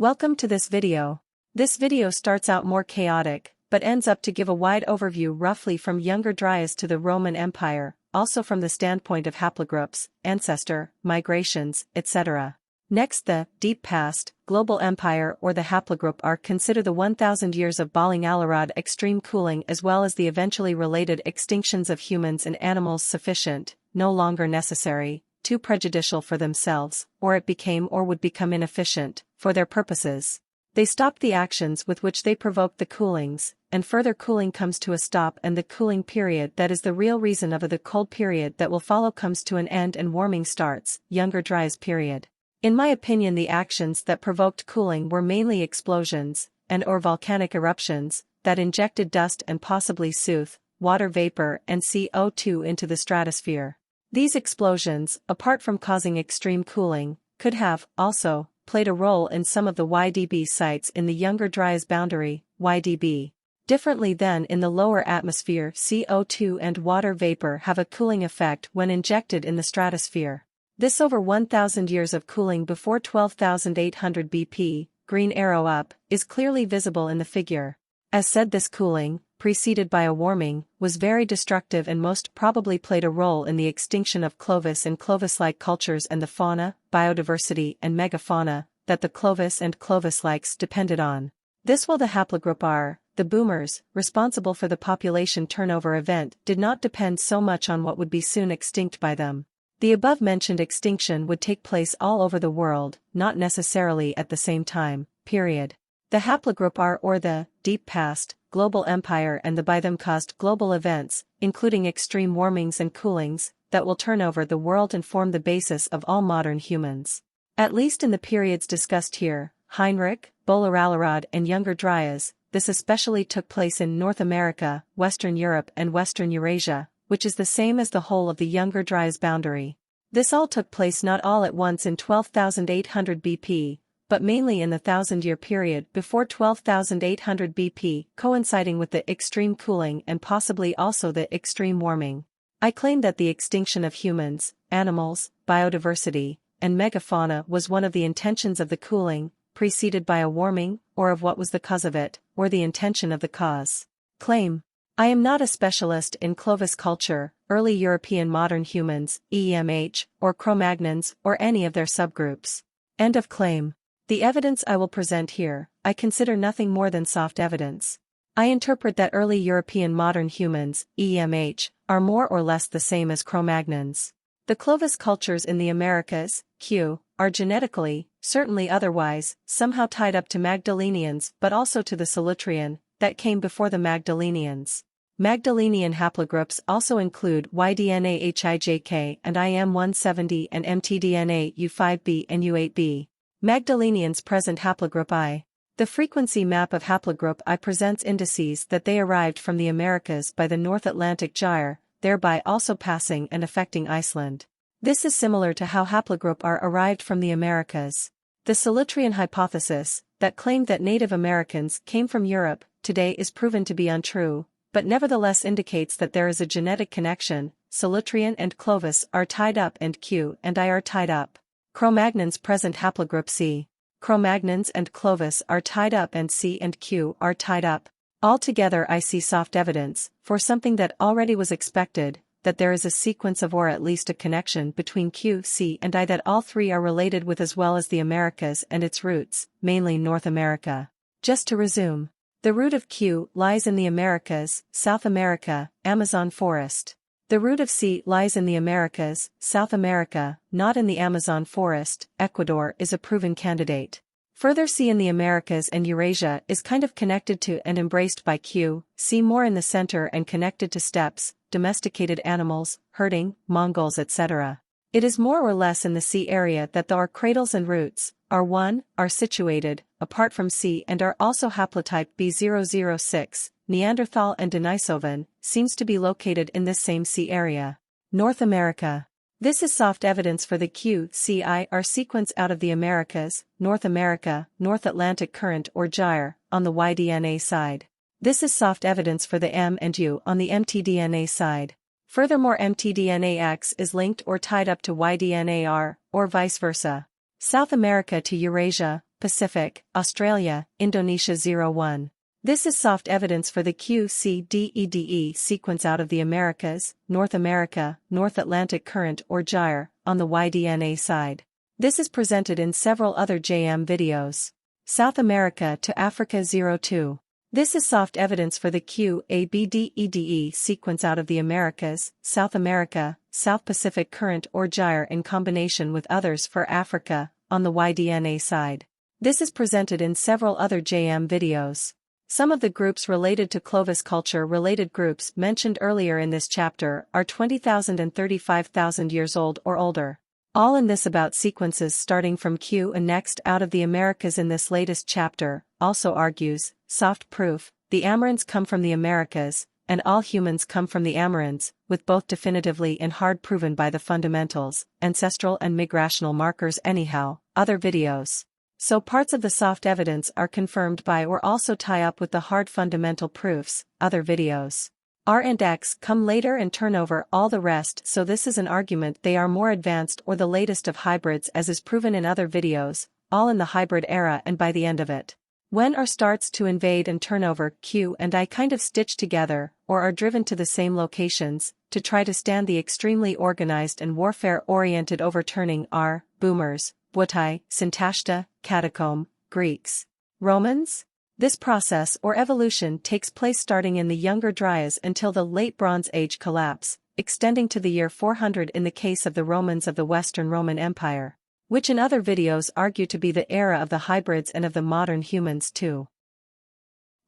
Welcome to this video. This video starts out more chaotic, but ends up to give a wide overview roughly from Younger Dryas to the Roman Empire, also from the standpoint of haplogroups, ancestor, migrations, etc. Next, the deep past, global empire or the haplogroup arc. Consider the 1000 years of Balling-Alarad extreme cooling as well as the eventually related extinctions of humans and animals sufficient, no longer necessary, too prejudicial for themselves, or it became or would become inefficient, for their purposes. They stopped the actions with which they provoked the coolings, and further cooling comes to a stop and the cooling period that is the real reason of the cold period that will follow comes to an end and warming starts, Younger Dryas period. In my opinion, the actions that provoked cooling were mainly explosions, and or volcanic eruptions, that injected dust and possibly soot, water vapor and CO2 into the stratosphere. These explosions, apart from causing extreme cooling, could have, also, played a role in some of the YDB sites in the Younger Dryas boundary, YDB. Differently than in the lower atmosphere, CO2 and water vapor have a cooling effect when injected in the stratosphere. This over 1000 years of cooling before 12,800 BP, green arrow up, is clearly visible in the figure. As said, this cooling, preceded by a warming, was very destructive and most probably played a role in the extinction of Clovis and Clovis-like cultures and the fauna, biodiversity and megafauna, that the Clovis and Clovis-likes depended on. This while the haplogroup are, the boomers, responsible for the population turnover event did not depend so much on what would be soon extinct by them. The above-mentioned extinction would take place all over the world, not necessarily at the same time, period. The haplogroup are or the deep past, global empire and the by them caused global events, including extreme warmings and coolings, that will turn over the world and form the basis of all modern humans. At least in the periods discussed here, Heinrich, Balling-Alarad and Younger Dryas, this especially took place in North America, Western Europe and Western Eurasia, which is the same as the whole of the Younger Dryas boundary. This all took place not all at once in 12,800 BP, but mainly in the 1000-year period before 12,800 BP, coinciding with the extreme cooling and possibly also the extreme warming. I claim that the extinction of humans, animals, biodiversity, and megafauna was one of the intentions of the cooling, preceded by a warming, or of what was the cause of it, or the intention of the cause. Claim. I am not a specialist in Clovis culture, early European modern humans, EMH, or Cro-Magnons, or any of their subgroups. End of claim. The evidence I will present here, I consider nothing more than soft evidence. I interpret that early European modern humans, EMH, are more or less the same as Cro-Magnons. The Clovis cultures in the Americas, Q, are genetically, certainly otherwise, somehow tied up to Magdalenians but also to the Solutrean, that came before the Magdalenians. Magdalenian haplogroups also include Y-DNA HIJK and IM170 and mtDNA U5b and U8b. Magdalenians present haplogroup I. The frequency map of haplogroup I presents indices that they arrived from the Americas by the North Atlantic Gyre, thereby also passing and affecting Iceland. This is similar to how haplogroup R arrived from the Americas. The Solutrean hypothesis, that claimed that Native Americans came from Europe, today is proven to be untrue, but nevertheless indicates that there is a genetic connection. Solutrean and Clovis are tied up and Q and I are tied up. Cro-Magnons present haplogroup C. Cro-Magnons and Clovis are tied up and C and Q are tied up. Altogether I see soft evidence, for something that already was expected, that there is a sequence of or at least a connection between Q, C and I that all three are related with as well as the Americas and its roots, mainly North America. Just to resume. The root of Q lies in the Americas, South America, Amazon forest. The root of C lies in the Americas, South America, not in the Amazon forest. Ecuador is a proven candidate. Further, C in the Americas and Eurasia is kind of connected to and embraced by Q, C more in the center and connected to steppes, domesticated animals, herding, Mongols etc. It is more or less in the C area that the R cradles and roots, R1, are situated, apart from C and are also haplotype B006, Neanderthal and Denisovan, seems to be located in this same C area. North America. This is soft evidence for the Q-C-I-R sequence out of the Americas, North America, North Atlantic Current or Gyre, on the Y-DNA side. This is soft evidence for the M and U on the mtDNA side. Furthermore, mtDNA-X is linked or tied up to Y-DNA-R, or vice versa. South America to Eurasia, Pacific, Australia, Indonesia 01. This is soft evidence for the QCDEDE sequence out of the Americas, North America, North Atlantic Current or gyre, on the YDNA side. This is presented in several other JM videos. South America to Africa 02. This is soft evidence for the QABDEDE sequence out of the Americas, South America, South Pacific Current or gyre in combination with others for Africa, on the YDNA side. This is presented in several other JM videos. Some of the groups related to Clovis culture related groups mentioned earlier in this chapter are 20,000 and 35,000 years old or older. All in this about sequences starting from Q and next out of the Americas in this latest chapter, also argues, soft proof, the Amerinds come from the Americas, and all humans come from the Amerinds, with both definitively and hard proven by the fundamentals, ancestral and migrational markers anyhow, other videos. So parts of the soft evidence are confirmed by or also tie up with the hard fundamental proofs, other videos. R and X come later and turn over all the rest, so this is an argument they are more advanced or the latest of hybrids as is proven in other videos, all in the hybrid era and by the end of it. When R starts to invade and turn over Q and I kind of stitch together, or are driven to the same locations, to try to stand the extremely organized and warfare-oriented overturning R, boomers, Wutai, Syntashta, Catacomb, Greeks, Romans? This process or evolution takes place starting in the Younger Dryas until the Late Bronze Age collapse, extending to the year 400 in the case of the Romans of the Western Roman Empire, which in other videos argue to be the era of the hybrids and of the modern humans too.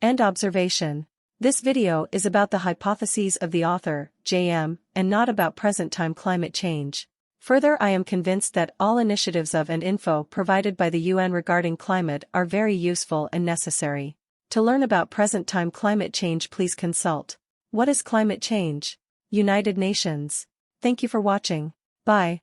End observation. This video is about the hypotheses of the author, J.M., and not about present-time climate change. Further, I am convinced that all initiatives of and info provided by the UN regarding climate are very useful and necessary. To learn about present-time climate change, please consult. What is climate change? United Nations. Thank you for watching. Bye.